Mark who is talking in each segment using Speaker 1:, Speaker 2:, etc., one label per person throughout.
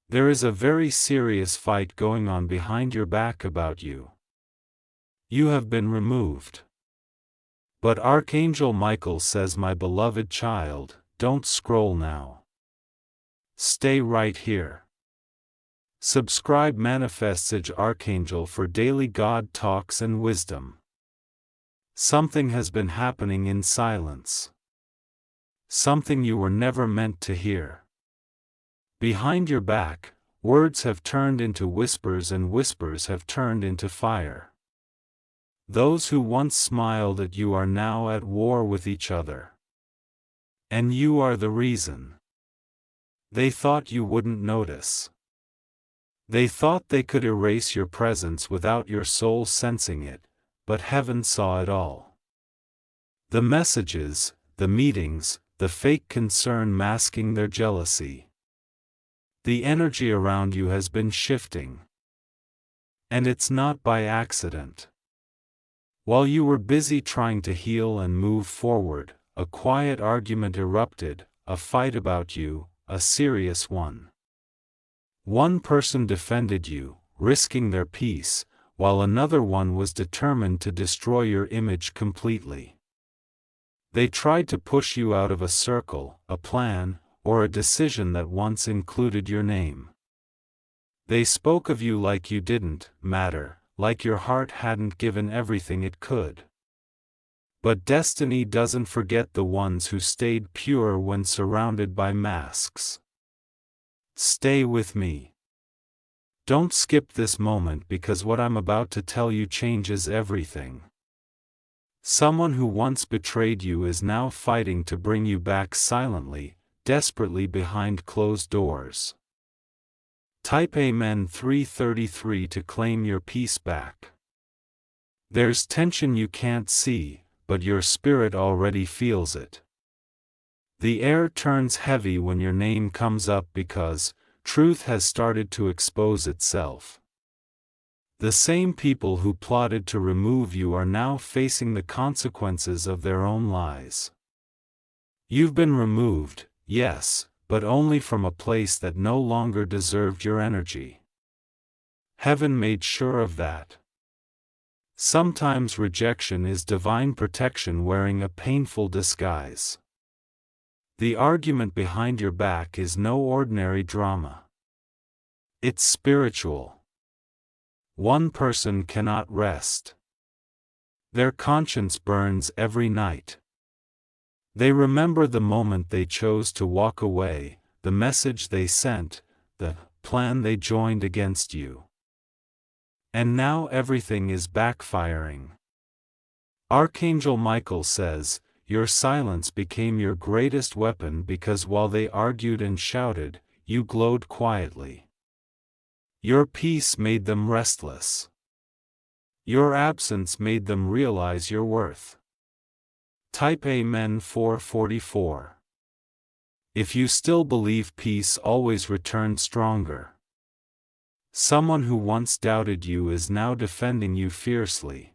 Speaker 1: There is a very serious fight going on behind your back about you. You have been removed. But Archangel Michael says, my beloved child, don't scroll now. Stay right here. Subscribe Manifestage Archangel for daily God talks and wisdom. Something has been happening in silence. Something you were never meant to hear. Behind your back, words have turned into whispers and whispers have turned into fire. Those who once smiled at you are now at war with each other. And you are the reason. They thought you wouldn't notice. They thought they could erase your presence without your soul sensing it, but heaven saw it all. The messages, the meetings, the fake concern masking their jealousy. The energy around you has been shifting. And it's not by accident. While you were busy trying to heal and move forward, a quiet argument erupted, a fight about you, a serious one. One person defended you, risking their peace, while another one was determined to destroy your image completely. They tried to push you out of a circle, a plan, or a decision that once included your name. They spoke of you like you didn't matter, like your heart hadn't given everything it could. But destiny doesn't forget the ones who stayed pure when surrounded by masks. Stay with me. Don't skip this moment because what I'm about to tell you changes everything. Someone who once betrayed you is now fighting to bring you back silently, desperately behind closed doors. Type Amen 333 to claim your peace back. There's tension you can't see, but your spirit already feels it. The air turns heavy when your name comes up because truth has started to expose itself. The same people who plotted to remove you are now facing the consequences of their own lies. You've been removed, yes, but only from a place that no longer deserved your energy. Heaven made sure of that. Sometimes rejection is divine protection wearing a painful disguise. The argument behind your back is no ordinary drama. It's spiritual. One person cannot rest. Their conscience burns every night. They remember the moment they chose to walk away, the message they sent, the plan they joined against you. And now everything is backfiring. Archangel Michael says, your silence became your greatest weapon because while they argued and shouted, you glowed quietly. Your peace made them restless. Your absence made them realize your worth. Type Amen 444. If you still believe peace always returns stronger. Someone who once doubted you is now defending you fiercely.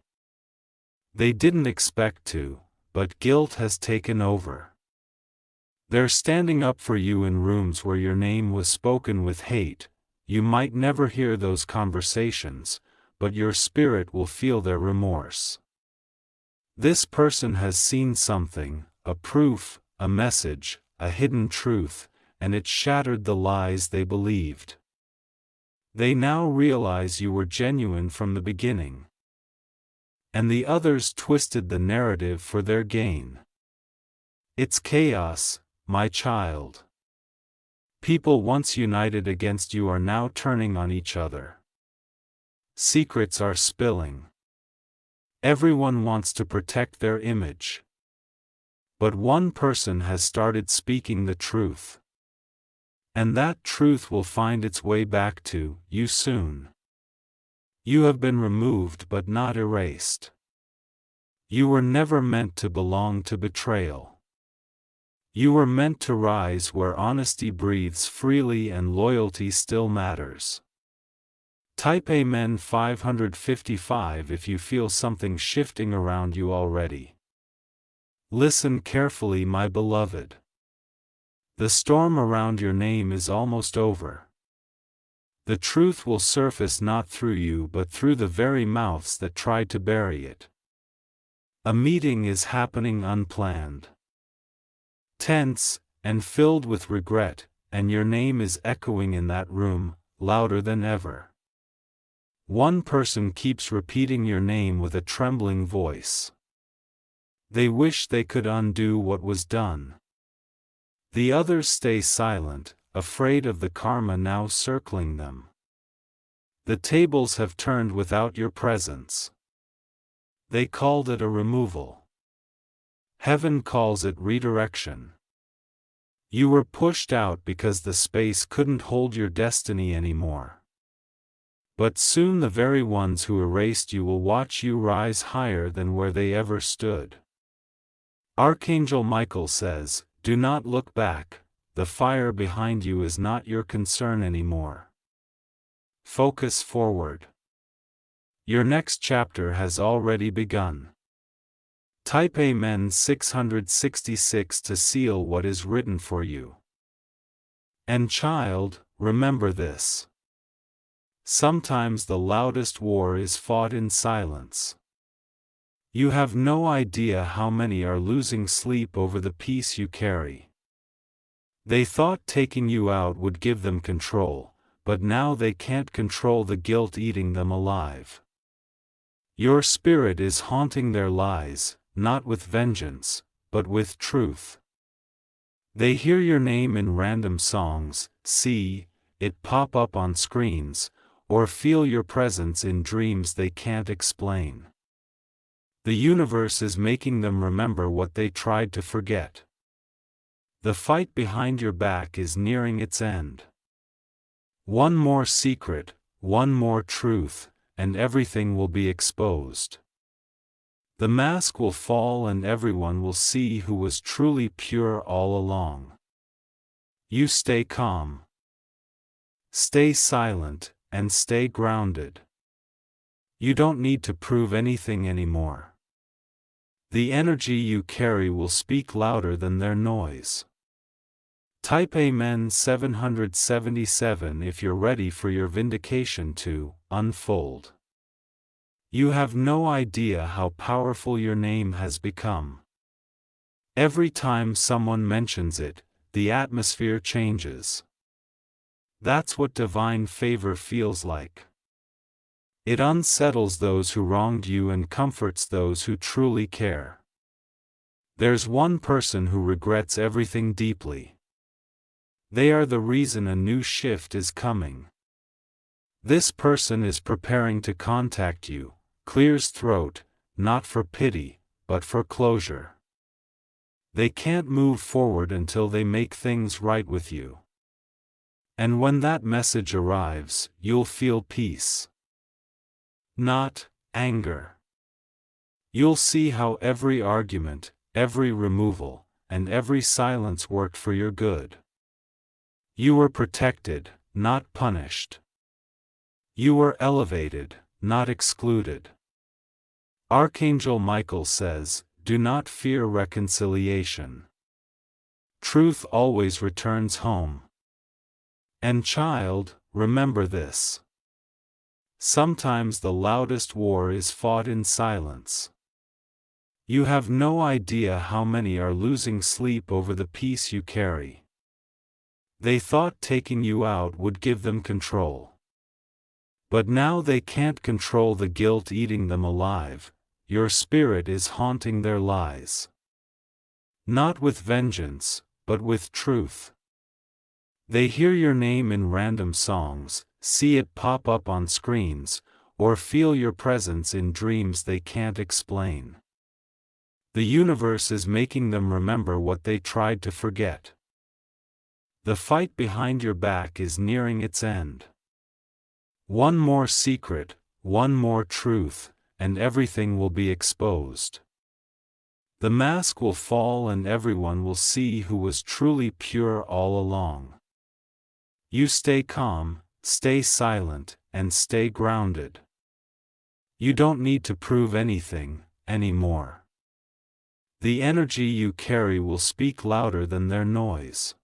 Speaker 1: They didn't expect to, but guilt has taken over. They're standing up for you in rooms where your name was spoken with hate. You might never hear those conversations, but your spirit will feel their remorse. This person has seen something, a proof, a message, a hidden truth, and it shattered the lies they believed. They now realize you were genuine from the beginning. And the others twisted the narrative for their gain. It's chaos, my child. People once united against you are now turning on each other. Secrets are spilling. Everyone wants to protect their image. But one person has started speaking the truth. And that truth will find its way back to you soon. You have been removed but not erased. You were never meant to belong to betrayal. You were meant to rise where honesty breathes freely and loyalty still matters. Type Amen 555 if you feel something shifting around you already. Listen carefully, my beloved. The storm around your name is almost over. The truth will surface not through you but through the very mouths that tried to bury it. A meeting is happening unplanned. Tense, and filled with regret, and your name is echoing in that room, louder than ever. One person keeps repeating your name with a trembling voice. They wish they could undo what was done. The others stay silent, afraid of the karma now circling them. The tables have turned without your presence. They called it a removal. Heaven calls it redirection. You were pushed out because the space couldn't hold your destiny anymore. But soon the very ones who erased you will watch you rise higher than where they ever stood. Archangel Michael says, "Do not look back, the fire behind you is not your concern anymore. Focus forward. Your next chapter has already begun." Type Amen 666 to seal what is written for you. And child, remember this. Sometimes the loudest war is fought in silence. You have no idea how many are losing sleep over the peace you carry. They thought taking you out would give them control, but now they can't control the guilt eating them alive. Your spirit is haunting their lies, not with vengeance, but with truth. They hear your name in random songs, see it pop up on screens, or feel your presence in dreams they can't explain. The universe is making them remember what they tried to forget. The fight behind your back is nearing its end. One more secret, one more truth, and everything will be exposed. The mask will fall and everyone will see who was truly pure all along. You stay calm. Stay silent, and stay grounded. You don't need to prove anything anymore. The energy you carry will speak louder than their noise. Type Amen 777 if you're ready for your vindication to unfold. You have no idea how powerful your name has become. Every time someone mentions it, the atmosphere changes. That's what divine favor feels like. It unsettles those who wronged you and comforts those who truly care. There's one person who regrets everything deeply. They are the reason a new shift is coming. This person is preparing to contact you, clears throat, not for pity, but for closure. They can't move forward until they make things right with you. And when that message arrives, you'll feel peace. Not anger. You'll see how every argument, every removal, and every silence worked for your good. You were protected, not punished. You were elevated, not excluded. Archangel Michael says, "Do not fear reconciliation. Truth always returns home." And child, remember this. Sometimes the loudest war is fought in silence. You have no idea how many are losing sleep over the peace you carry. They thought taking you out would give them control. But now they can't control the guilt eating them alive. Your spirit is haunting their lies. Not with vengeance, but with truth. They hear your name in random songs, see it pop up on screens, or feel your presence in dreams they can't explain. The universe is making them remember what they tried to forget. The fight behind your back is nearing its end. One more secret, one more truth, and everything will be exposed. The mask will fall and everyone will see who was truly pure all along. You stay calm, stay silent, and stay grounded. You don't need to prove anything anymore. The energy you carry will speak louder than their noise.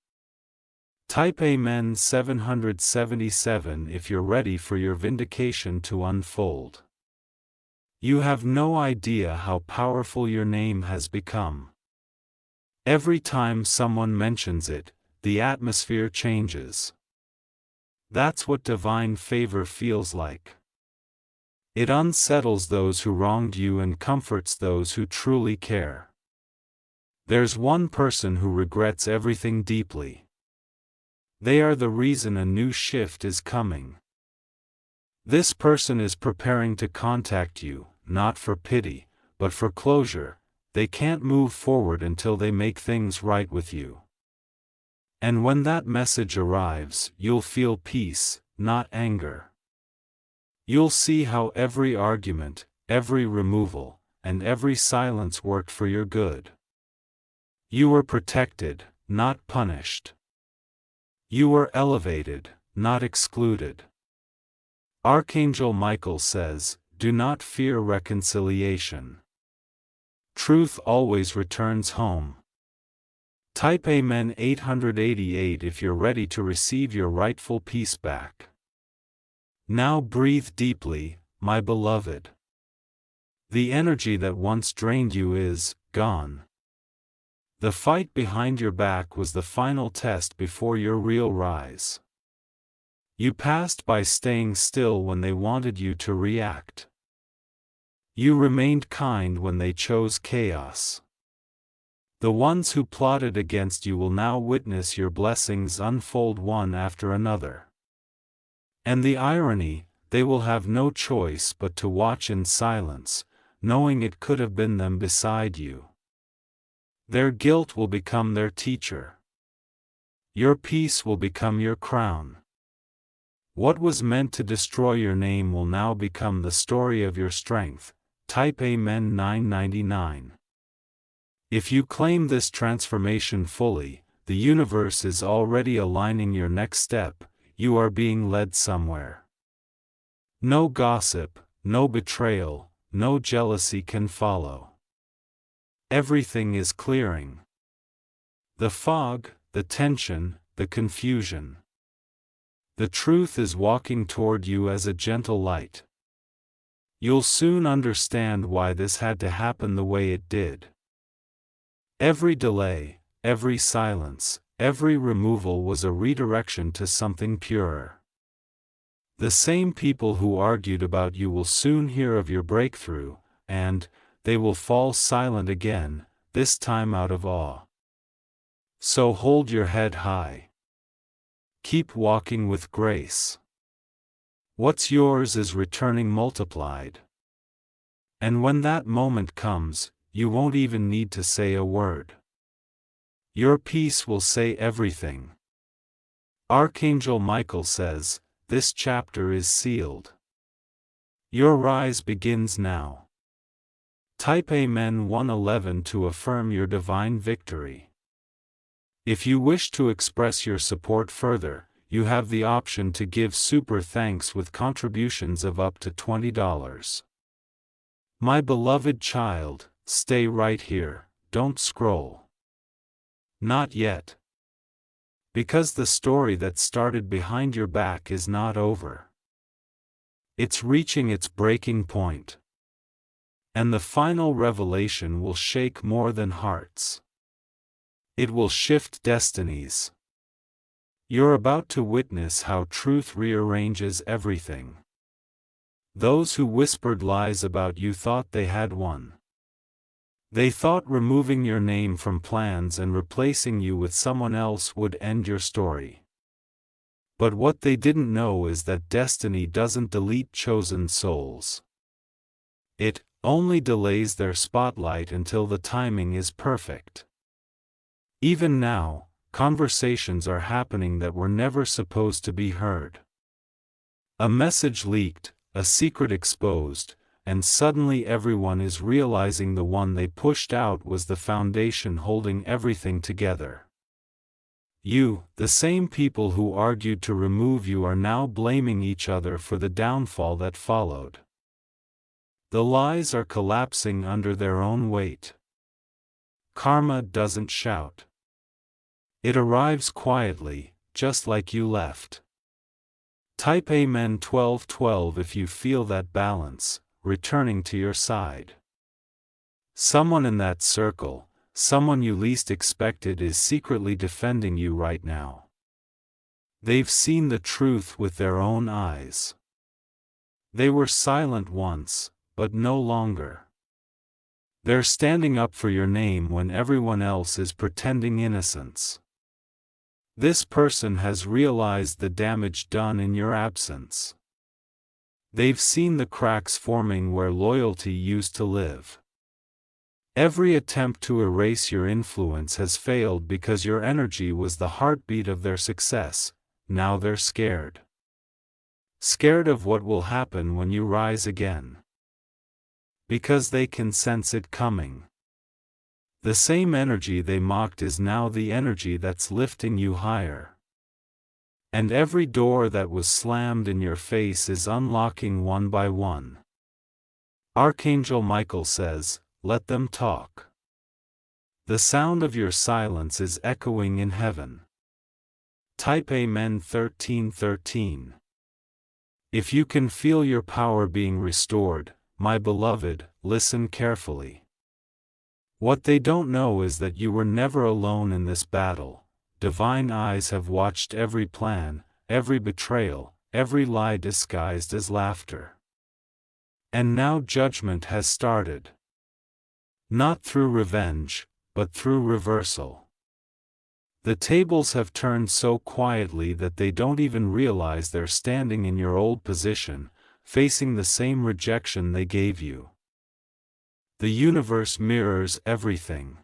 Speaker 1: Type Amen 777 if you're ready for your vindication to unfold. You have no idea how powerful your name has become. Every time someone mentions it, the atmosphere changes. That's what divine favor feels like. It unsettles those who wronged you and comforts those who truly care. There's one person who regrets everything deeply. They are the reason a new shift is coming. This person is preparing to contact you, not for pity, but for closure. They can't move forward until they make things right with you. And when that message arrives, you'll feel peace, not anger. You'll see how every argument, every removal, and every silence worked for your good. You were protected, not punished. You were elevated, not excluded. Archangel Michael says, "Do not fear reconciliation. Truth always returns home." Type Amen 888 if you're ready to receive your rightful peace back. Now breathe deeply, my beloved. The energy that once drained you is gone. The fight behind your back was the final test before your real rise. You passed by staying still when they wanted you to react. You remained kind when they chose chaos. The ones who plotted against you will now witness your blessings unfold one after another. And the irony, they will have no choice but to watch in silence, knowing it could have been them beside you. Their guilt will become their teacher. Your peace will become your crown. What was meant to destroy your name will now become the story of your strength. Type Amen 999. If you claim this transformation fully, the universe is already aligning your next step. You are being led somewhere. No gossip, no betrayal, no jealousy can follow. Everything is clearing. The fog, the tension, the confusion. The truth is walking toward you as a gentle light. You'll soon understand why this had to happen the way it did. Every delay, every silence, every removal was a redirection to something purer. The same people who argued about you will soon hear of your breakthrough, and they will fall silent again, this time out of awe. So hold your head high. Keep walking with grace. What's yours is returning multiplied. And when that moment comes, you won't even need to say a word. Your peace will say everything. Archangel Michael says, this chapter is sealed. Your rise begins now. Type Amen 111 to affirm your divine victory. If you wish to express your support further, you have the option to give super thanks with contributions of up to $20. My beloved child, stay right here, don't scroll. Not yet. Because the story that started behind your back is not over. It's reaching its breaking point. And the final revelation will shake more than hearts. It will shift destinies. You're about to witness how truth rearranges everything. Those who whispered lies about you thought they had won. They thought removing your name from plans and replacing you with someone else would end your story. But what they didn't know is that destiny doesn't delete chosen souls. It only delays their spotlight until the timing is perfect. Even now, conversations are happening that were never supposed to be heard. A message leaked, a secret exposed, and suddenly everyone is realizing the one they pushed out was the foundation holding everything together. You, the same people who argued to remove you, are now blaming each other for the downfall that followed. The lies are collapsing under their own weight. Karma doesn't shout. It arrives quietly, just like you left. Type Amen 1212 if you feel that balance returning to your side. Someone in that circle, someone you least expected, is secretly defending you right now. They've seen the truth with their own eyes. They were silent once, but no longer. They're standing up for your name when everyone else is pretending innocence. This person has realized the damage done in your absence. They've seen the cracks forming where loyalty used to live. Every attempt to erase your influence has failed because your energy was the heartbeat of their success. Now they're scared. Scared of what will happen when you rise again. Because they can sense it coming. The same energy they mocked is now the energy that's lifting you higher. And every door that was slammed in your face is unlocking one by one. Archangel Michael says, "Let them talk." The sound of your silence is echoing in heaven. Type Amen 1313. If you can feel your power being restored, my beloved, listen carefully. What they don't know is that you were never alone in this battle. Divine eyes have watched every plan, every betrayal, every lie disguised as laughter. And now judgment has started. Not through revenge, but through reversal. The tables have turned so quietly that they don't even realize they're standing in your old position, facing the same rejection they gave you. The universe mirrors everything.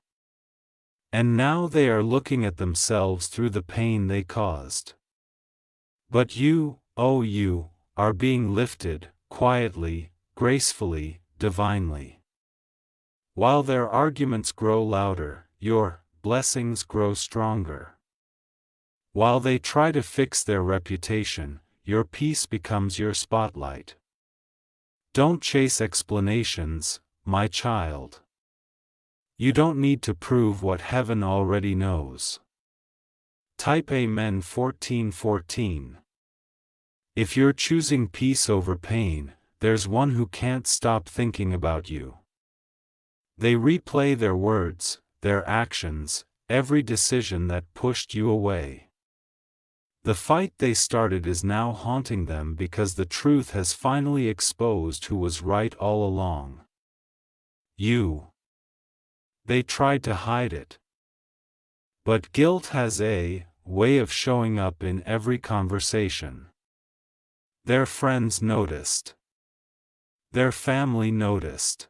Speaker 1: And now they are looking at themselves through the pain they caused. But you, oh you, are being lifted, quietly, gracefully, divinely. While their arguments grow louder, your blessings grow stronger. While they try to fix their reputation, your peace becomes your spotlight. Don't chase explanations, my child. You don't need to prove what heaven already knows. Type Amen 1414. If you're choosing peace over pain, there's one who can't stop thinking about you. They replay their words, their actions, every decision that pushed you away. The fight they started is now haunting them because the truth has finally exposed who was right all along. You. They tried to hide it. But guilt has a way of showing up in every conversation. Their friends noticed. Their family noticed.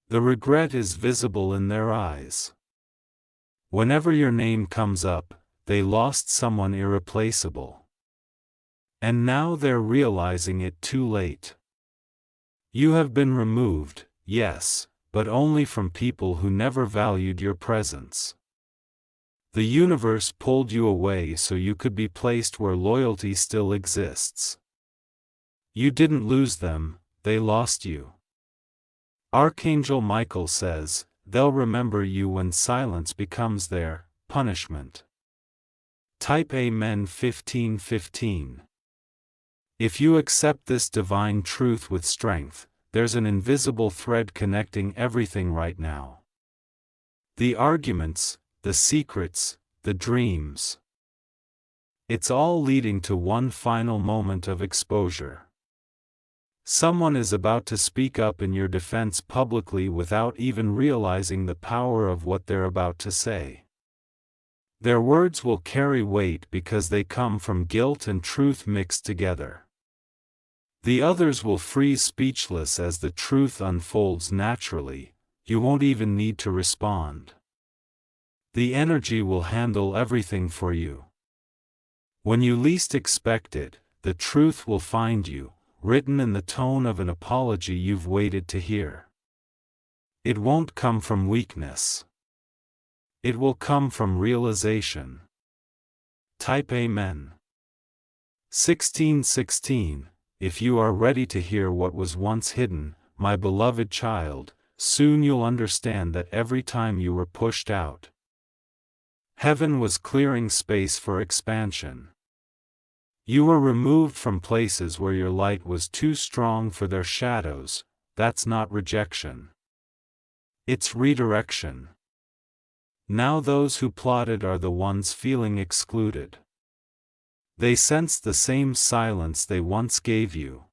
Speaker 1: The regret is visible in their eyes. Whenever your name comes up, they lost someone irreplaceable. And now they're realizing it too late. You have been removed, yes, but only from people who never valued your presence. The universe pulled you away so you could be placed where loyalty still exists. You didn't lose them, they lost you. Archangel Michael says, they'll remember you when silence becomes their punishment. Type Amen 1515. If you accept this divine truth with strength, there's an invisible thread connecting everything right now. The arguments, the secrets, the dreams. It's all leading to one final moment of exposure. Someone is about to speak up in your defense publicly without even realizing the power of what they're about to say. Their words will carry weight because they come from guilt and truth mixed together. The others will freeze speechless as the truth unfolds naturally. You won't even need to respond. The energy will handle everything for you. When you least expect it, the truth will find you, written in the tone of an apology you've waited to hear. It won't come from weakness. It will come from realization. Type Amen. 1616. If you are ready to hear what was once hidden, my beloved child, soon you'll understand that every time you were pushed out, Heaven was clearing space for expansion. You were removed from places where your light was too strong for their shadows. That's not rejection. It's redirection. Now those who plotted are the ones feeling excluded. They sense the same silence they once gave you.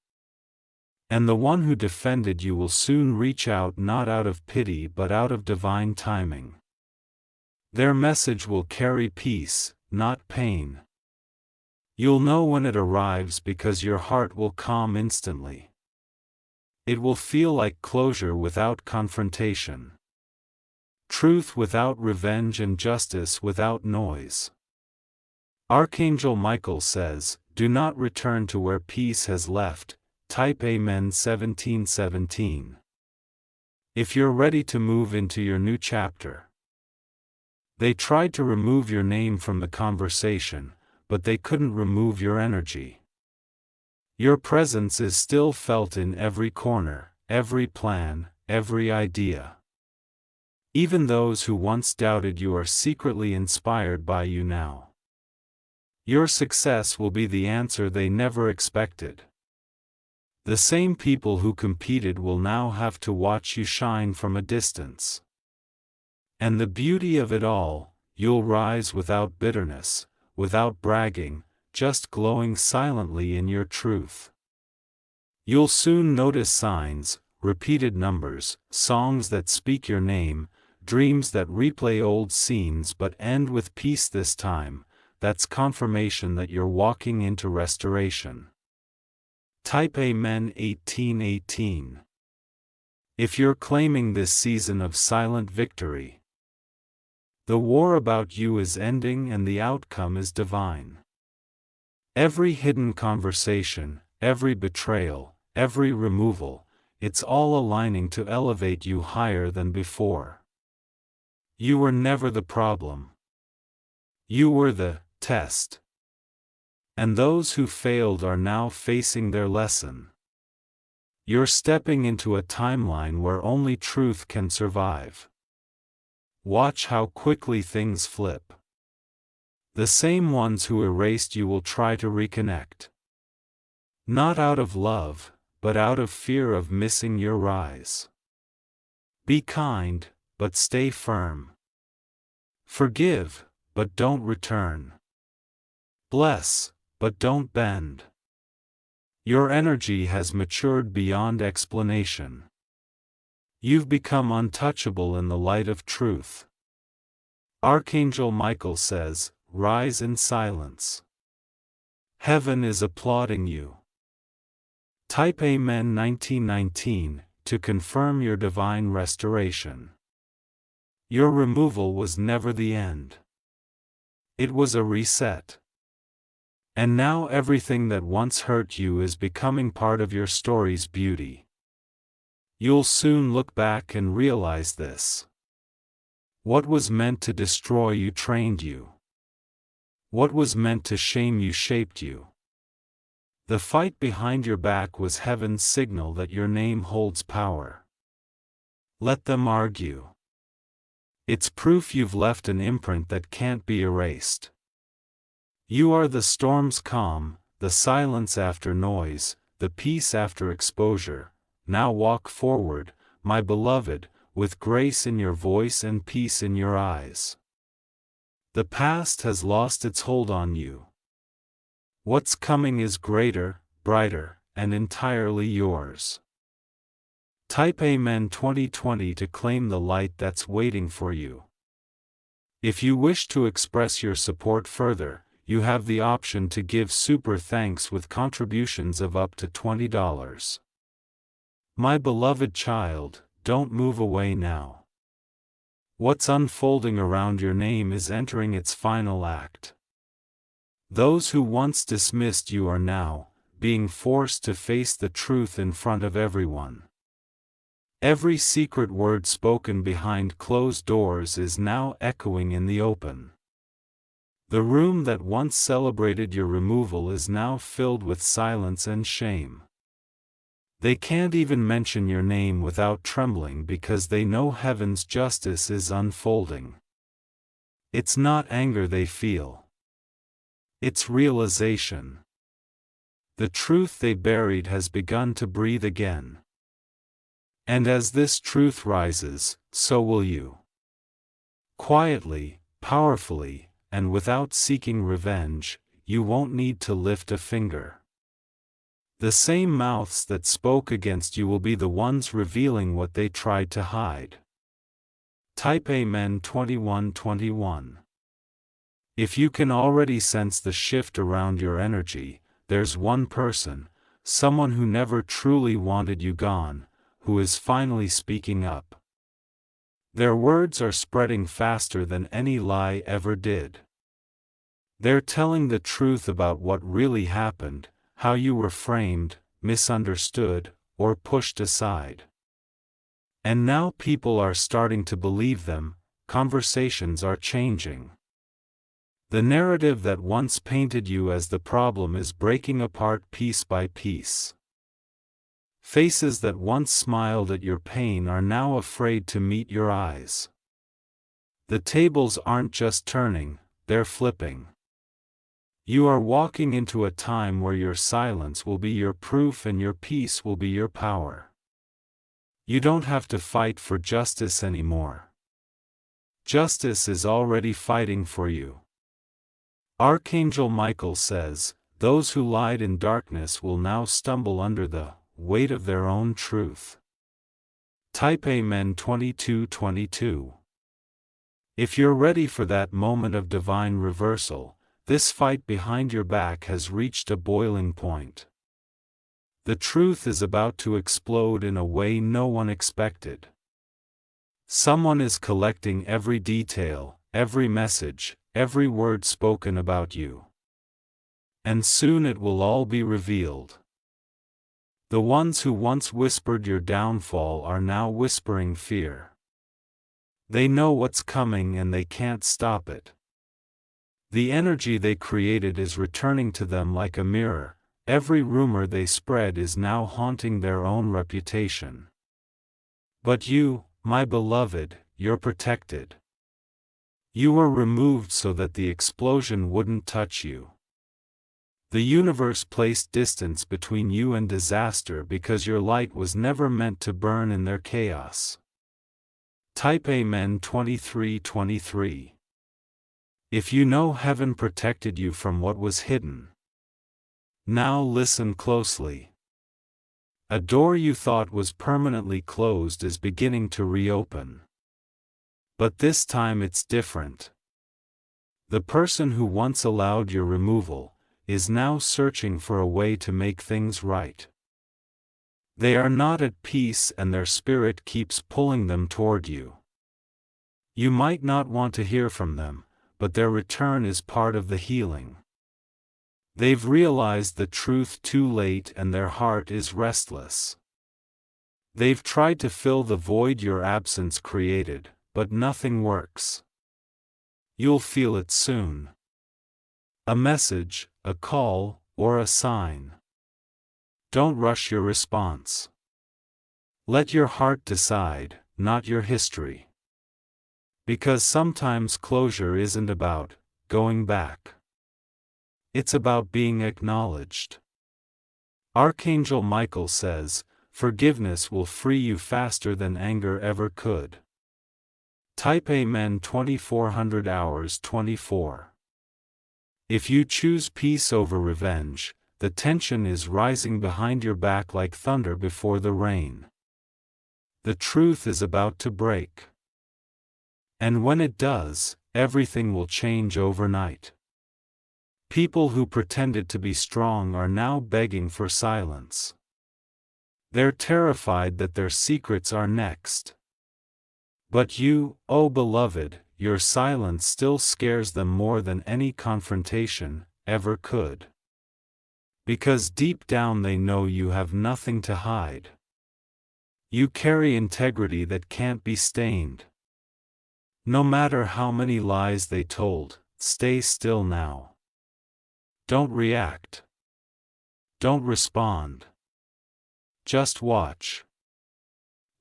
Speaker 1: And the one who defended you will soon reach out, not out of pity but out of divine timing. Their message will carry peace, not pain. You'll know when it arrives because your heart will calm instantly. It will feel like closure without confrontation. Truth without revenge and justice without noise. Archangel Michael says, "Do not return to where peace has left." Type Amen 1717. If you're ready to move into your new chapter. They tried to remove your name from the conversation, but they couldn't remove your energy. Your presence is still felt in every corner, every plan, every idea. Even those who once doubted you are secretly inspired by you now. Your success will be the answer they never expected. The same people who competed will now have to watch you shine from a distance. And the beauty of it all, you'll rise without bitterness, without bragging, just glowing silently in your truth. You'll soon notice signs, repeated numbers, songs that speak your name, dreams that replay old scenes but end with peace this time. That's confirmation that you're walking into restoration. Type Amen 1818. If you're claiming this season of silent victory. The war about you is ending and the outcome is divine. Every hidden conversation, every betrayal, every removal, it's all aligning to elevate you higher than before. You were never the problem. You were the test. And those who failed are now facing their lesson. You're stepping into a timeline where only truth can survive. Watch how quickly things flip. The same ones who erased you will try to reconnect. Not out of love, but out of fear of missing your rise. Be kind, but stay firm. Forgive, but don't return. Bless, but don't bend. Your energy has matured beyond explanation. You've become untouchable in the light of truth. Archangel Michael says, "Rise in silence." Heaven is applauding you. Type Amen 1919 to confirm your divine restoration. Your removal was never the end. It was a reset. And now everything that once hurt you is becoming part of your story's beauty. You'll soon look back and realize this. What was meant to destroy you trained you. What was meant to shame you shaped you. The fight behind your back was heaven's signal that your name holds power. Let them argue. It's proof you've left an imprint that can't be erased. You are the storm's calm, the silence after noise, the peace after exposure. Now walk forward, my beloved, with grace in your voice and peace in your eyes. The past has lost its hold on you. What's coming is greater, brighter, and entirely yours. Type Amen 2020 to claim the light that's waiting for you. If you wish to express your support further, you have the option to give super thanks with contributions of up to $20. My beloved child, don't move away now. What's unfolding around your name is entering its final act. Those who once dismissed you are now being forced to face the truth in front of everyone. Every secret word spoken behind closed doors is now echoing in the open. The room that once celebrated your removal is now filled with silence and shame. They can't even mention your name without trembling because they know heaven's justice is unfolding. It's not anger they feel. It's realization. The truth they buried has begun to breathe again. And as this truth rises, so will you. Quietly, powerfully, and without seeking revenge, you won't need to lift a finger. The same mouths that spoke against you will be the ones revealing what they tried to hide. Type Amen 2121. If you can already sense the shift around your energy, there's one person, someone who never truly wanted you gone, who is finally speaking up. Their words are spreading faster than any lie ever did. They're telling the truth about what really happened, how you were framed, misunderstood, or pushed aside. And now people are starting to believe them, conversations are changing. The narrative that once painted you as the problem is breaking apart piece by piece. Faces that once smiled at your pain are now afraid to meet your eyes. The tables aren't just turning, they're flipping. You are walking into a time where your silence will be your proof and your peace will be your power. You don't have to fight for justice anymore. Justice is already fighting for you. Archangel Michael says, those who lied in darkness will now stumble under the weight of their own truth. Type Amen 2222. If you're ready for that moment of divine reversal, this fight behind your back has reached a boiling point. The truth is about to explode in a way no one expected. Someone is collecting every detail, every message, every word spoken about you. And soon it will all be revealed. The ones who once whispered your downfall are now whispering fear. They know what's coming and they can't stop it. The energy they created is returning to them like a mirror. Every rumor they spread is now haunting their own reputation. But you, my beloved, you're protected. You were removed so that the explosion wouldn't touch you. The universe placed distance between you and disaster because your light was never meant to burn in their chaos. Type Amen 2323. If you know heaven protected you from what was hidden. Now listen closely. A door you thought was permanently closed is beginning to reopen. But this time it's different. The person who once allowed your removal is now searching for a way to make things right. They are not at peace and their spirit keeps pulling them toward you. You might not want to hear from them, but their return is part of the healing. They've realized the truth too late and their heart is restless. They've tried to fill the void your absence created, but nothing works. You'll feel it soon. A message, a call, or a sign. Don't rush your response. Let your heart decide, not your history. Because sometimes closure isn't about going back. It's about being acknowledged. Archangel Michael says, forgiveness will free you faster than anger ever could. Type Amen 2400 hours 24. If you choose peace over revenge, the tension is rising behind your back like thunder before the rain. The truth is about to break. And when it does, everything will change overnight. People who pretended to be strong are now begging for silence. They're terrified that their secrets are next. But you, oh beloved, your silence still scares them more than any confrontation ever could. Because deep down they know you have nothing to hide. You carry integrity that can't be stained. No matter how many lies they told, stay still now. Don't react. Don't respond. Just watch.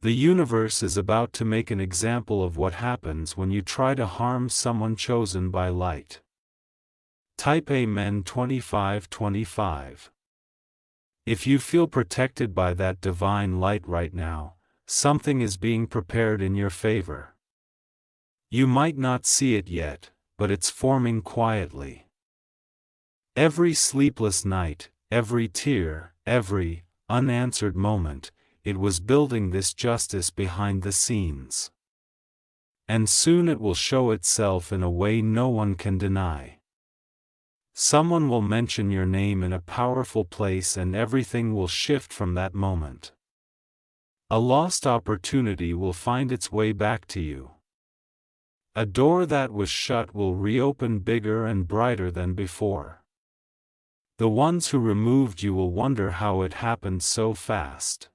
Speaker 1: The universe is about to make an example of what happens when you try to harm someone chosen by light. Type Amen 2525. If you feel protected by that divine light right now, something is being prepared in your favor. You might not see it yet, but it's forming quietly. Every sleepless night, every tear, every unanswered moment, it was building this justice behind the scenes. And soon it will show itself in a way no one can deny. Someone will mention your name in a powerful place and everything will shift from that moment. A lost opportunity will find its way back to you. A door that was shut will reopen bigger and brighter than before. The ones who removed you will wonder how it happened so fast.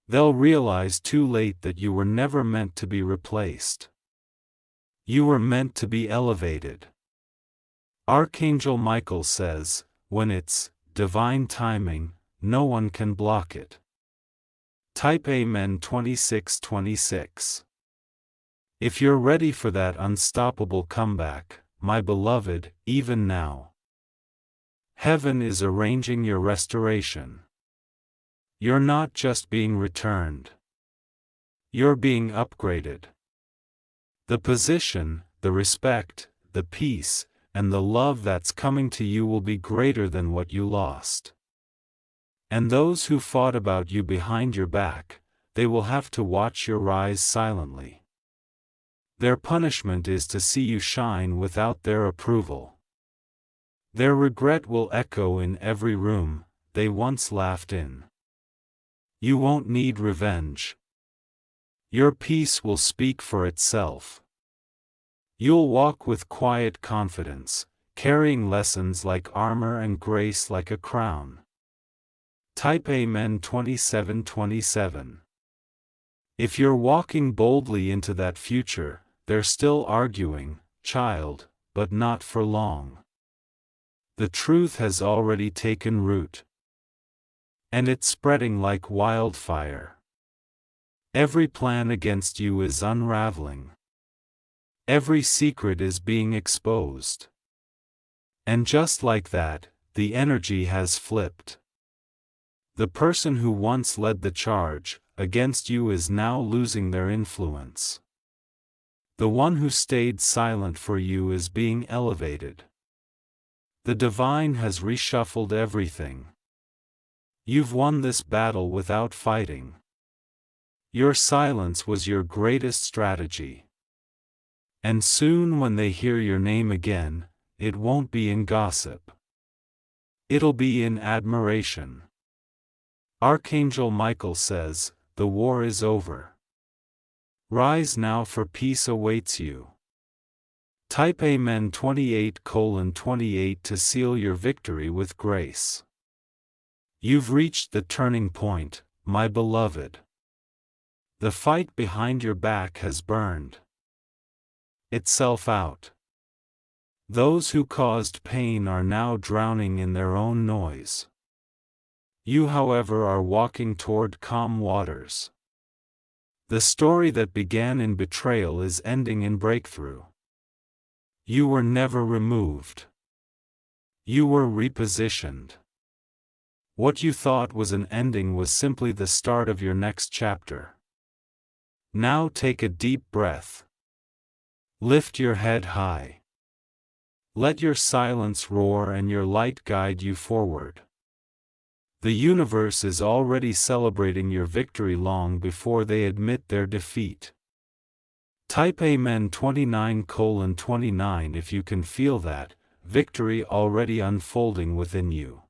Speaker 1: They'll realize too late that you were never meant to be replaced. You were meant to be elevated. Archangel Michael says, when it's divine timing, no one can block it. Type Amen 2626. If you're ready for that unstoppable comeback, my beloved, even now, heaven is arranging your restoration. You're not just being returned. You're being upgraded. The position, the respect, the peace, and the love that's coming to you will be greater than what you lost. And those who fought about you behind your back, they will have to watch your rise silently. Their punishment is to see you shine without their approval. Their regret will echo in every room they once laughed in. You won't need revenge. Your peace will speak for itself. You'll walk with quiet confidence, carrying lessons like armor and grace like a crown. Type Amen 2727. If you're walking boldly into that future, they're still arguing, child, but not for long. The truth has already taken root. And it's spreading like wildfire. Every plan against you is unraveling. Every secret is being exposed. And just like that, the energy has flipped. The person who once led the charge against you is now losing their influence. The one who stayed silent for you is being elevated. The divine has reshuffled everything. You've won this battle without fighting. Your silence was your greatest strategy. And soon when they hear your name again, it won't be in gossip. It'll be in admiration. Archangel Michael says, the war is over. Rise now, for peace awaits you. Type Amen 28:28 to seal your victory with grace. You've reached the turning point, my beloved. The fight behind your back has burned itself out. Those who caused pain are now drowning in their own noise. You, however, are walking toward calm waters. The story that began in betrayal is ending in breakthrough. You were never removed. You were repositioned. What you thought was an ending was simply the start of your next chapter. Now take a deep breath. Lift your head high. Let your silence roar and your light guide you forward. The universe is already celebrating your victory long before they admit their defeat. Type Amen 29:29 if you can feel that victory already unfolding within you.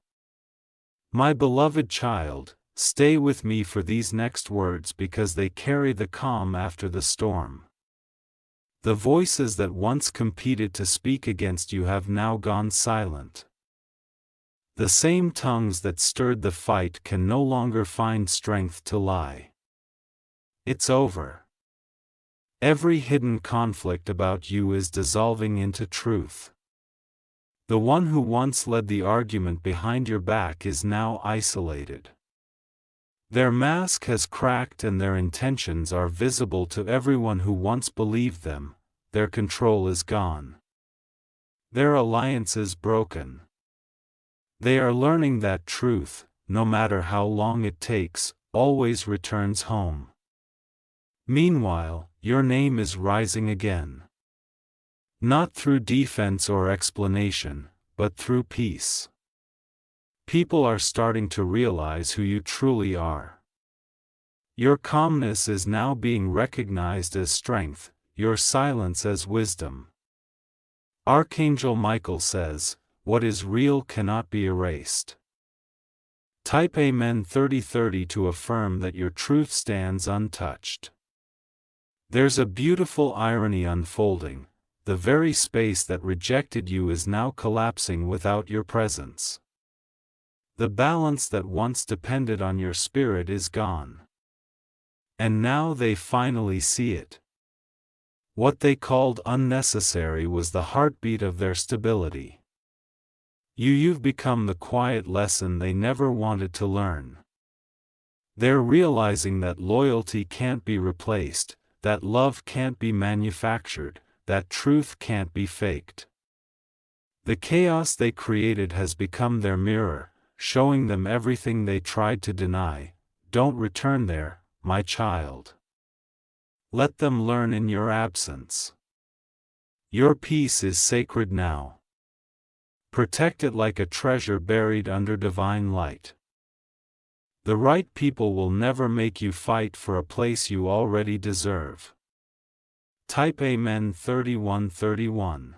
Speaker 1: My beloved child, stay with me for these next words because they carry the calm after the storm. The voices that once competed to speak against you have now gone silent. The same tongues that stirred the fight can no longer find strength to lie. It's over. Every hidden conflict about you is dissolving into truth. The one who once led the argument behind your back is now isolated. Their mask has cracked and their intentions are visible to everyone who once believed them. Their control is gone. Their alliance is broken. They are learning that truth, no matter how long it takes, always returns home. Meanwhile, your name is rising again. Not through defense or explanation, but through peace. People are starting to realize who you truly are. Your calmness is now being recognized as strength, your silence as wisdom. Archangel Michael says, "What is real cannot be erased." Type Amen 3030 to affirm that your truth stands untouched. There's a beautiful irony unfolding. The very space that rejected you is now collapsing without your presence. The balance that once depended on your spirit is gone. And now they finally see it. What they called unnecessary was the heartbeat of their stability. You've become the quiet lesson they never wanted to learn. They're realizing that loyalty can't be replaced, that love can't be manufactured, that truth can't be faked. The chaos they created has become their mirror, showing them everything they tried to deny. Don't return there, my child. Let them learn in your absence. Your peace is sacred now. Protect it like a treasure buried under divine light. The right people will never make you fight for a place you already deserve. Type Amen 3131.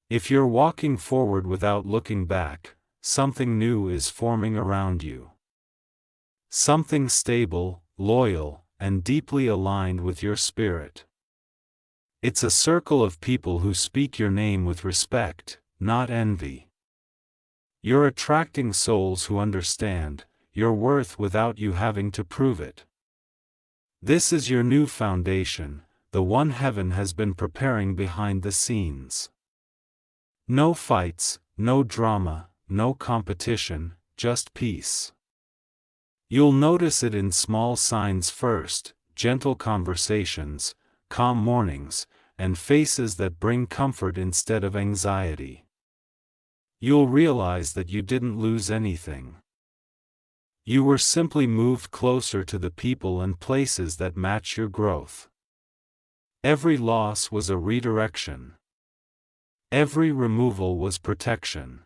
Speaker 1: If you're walking forward without looking back, something new is forming around you. Something stable, loyal, and deeply aligned with your spirit. It's a circle of people who speak your name with respect, not envy. You're attracting souls who understand your worth without you having to prove it. This is your new foundation, the one heaven has been preparing behind the scenes. No fights, no drama, no competition, just peace. You'll notice it in small signs first: gentle conversations, calm mornings, and faces that bring comfort instead of anxiety. You'll realize that you didn't lose anything. You were simply moved closer to the people and places that match your growth. Every loss was a redirection. Every removal was protection.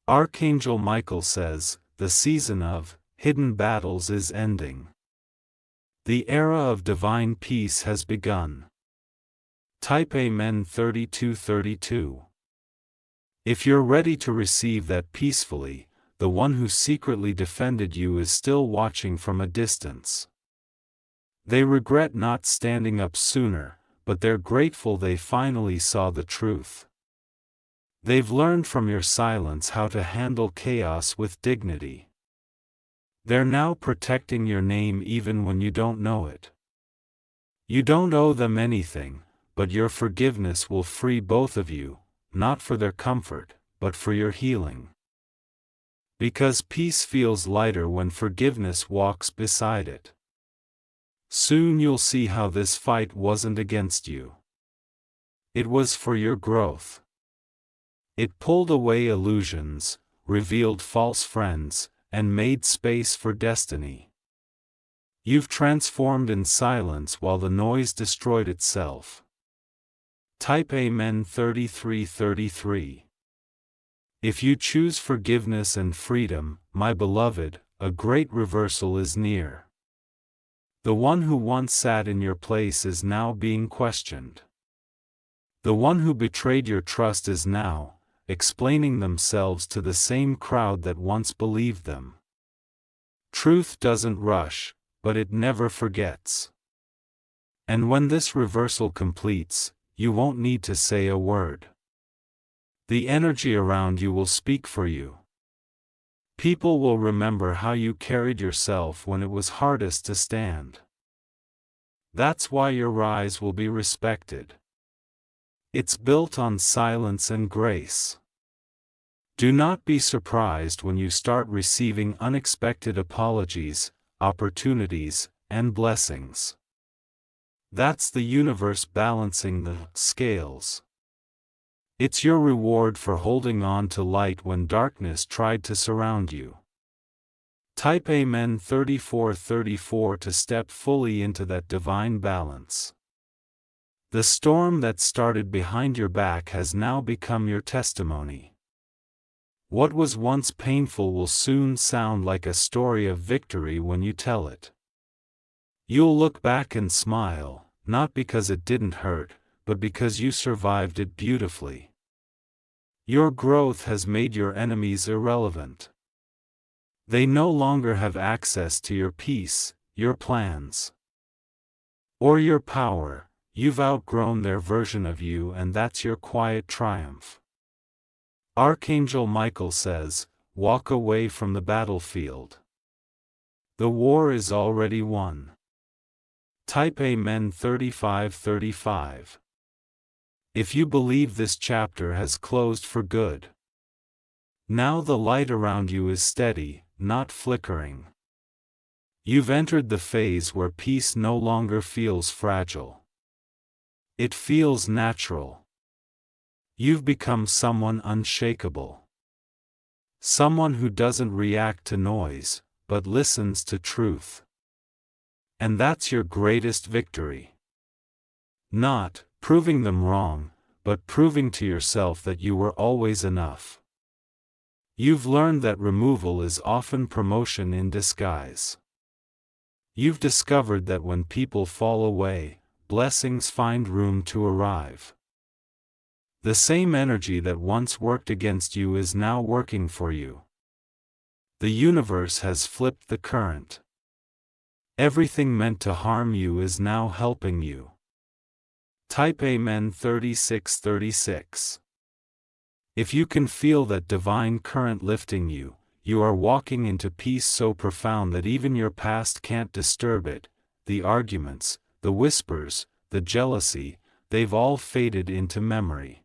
Speaker 1: Archangel Michael says, the season of hidden battles is ending. The era of divine peace has begun. Type Amen 3232. If you're ready to receive that peacefully, the one who secretly defended you is still watching from a distance. They regret not standing up sooner, but they're grateful they finally saw the truth. They've learned from your silence how to handle chaos with dignity. They're now protecting your name even when you don't know it. You don't owe them anything, but your forgiveness will free both of you, not for their comfort, but for your healing. Because peace feels lighter when forgiveness walks beside it. Soon you'll see how this fight wasn't against you. It was for your growth. It pulled away illusions, revealed false friends, and made space for destiny. You've transformed in silence while the noise destroyed itself. Type Amen 3333. If you choose forgiveness and freedom, my beloved, a great reversal is near. The one who once sat in your place is now being questioned. The one who betrayed your trust is now explaining themselves to the same crowd that once believed them. Truth doesn't rush, but it never forgets. And when this reversal completes, you won't need to say a word. The energy around you will speak for you. People will remember how you carried yourself when it was hardest to stand. That's why your rise will be respected. It's built on silence and grace. Do not be surprised when you start receiving unexpected apologies, opportunities, and blessings. That's the universe balancing the scales. It's your reward for holding on to light when darkness tried to surround you. Type Amen 3434 to step fully into that divine balance. The storm that started behind your back has now become your testimony. What was once painful will soon sound like a story of victory when you tell it. You'll look back and smile, not because it didn't hurt, but because you survived it beautifully. Your growth has made your enemies irrelevant. They no longer have access to your peace, your plans, or your power. You've outgrown their version of you, and that's your quiet triumph. Archangel Michael says, walk away from the battlefield. The war is already won. Type Amen 3535. If you believe this chapter has closed for good. Now the light around you is steady, not flickering. You've entered the phase where peace no longer feels fragile. It feels natural. You've become someone unshakable. Someone who doesn't react to noise, but listens to truth. And that's your greatest victory. Not proving them wrong, but proving to yourself that you were always enough. You've learned that removal is often promotion in disguise. You've discovered that when people fall away, blessings find room to arrive. The same energy that once worked against you is now working for you. The universe has flipped the current. Everything meant to harm you is now helping you. Type Amen 3636. If you can feel that divine current lifting you, you are walking into peace so profound that even your past can't disturb it. The arguments, the whispers, the jealousy, they've all faded into memory.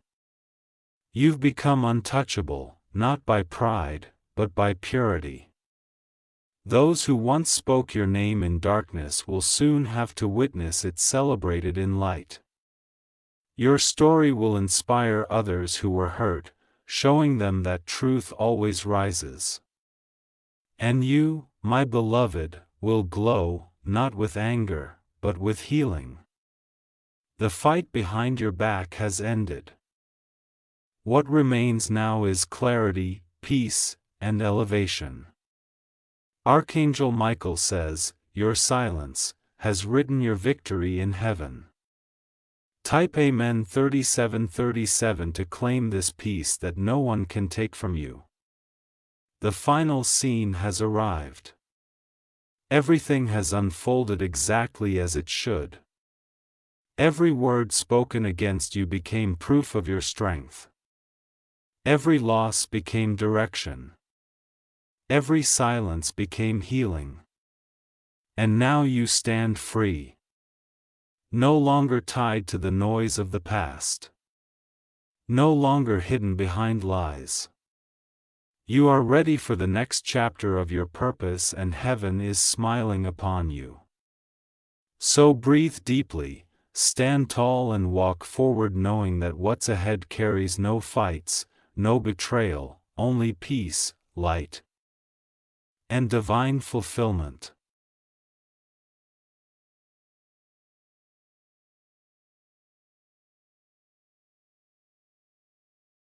Speaker 1: You've become untouchable, not by pride, but by purity. Those who once spoke your name in darkness will soon have to witness it celebrated in light. Your story will inspire others who were hurt, showing them that truth always rises. And you, my beloved, will glow, not with anger, but with healing. The fight behind your back has ended. What remains now is clarity, peace, and elevation. Archangel Michael says, your silence has written your victory in heaven. Type Amen 3737 to claim this peace that no one can take from you. The final scene has arrived. Everything has unfolded exactly as it should. Every word spoken against you became proof of your strength. Every loss became direction. Every silence became healing. And now you stand free. No longer tied to the noise of the past. No longer hidden behind lies. You are ready for the next chapter of your purpose, and heaven is smiling upon you. So breathe deeply, stand tall and walk forward, knowing that what's ahead carries no fights, no betrayal, only peace, light, and divine fulfillment.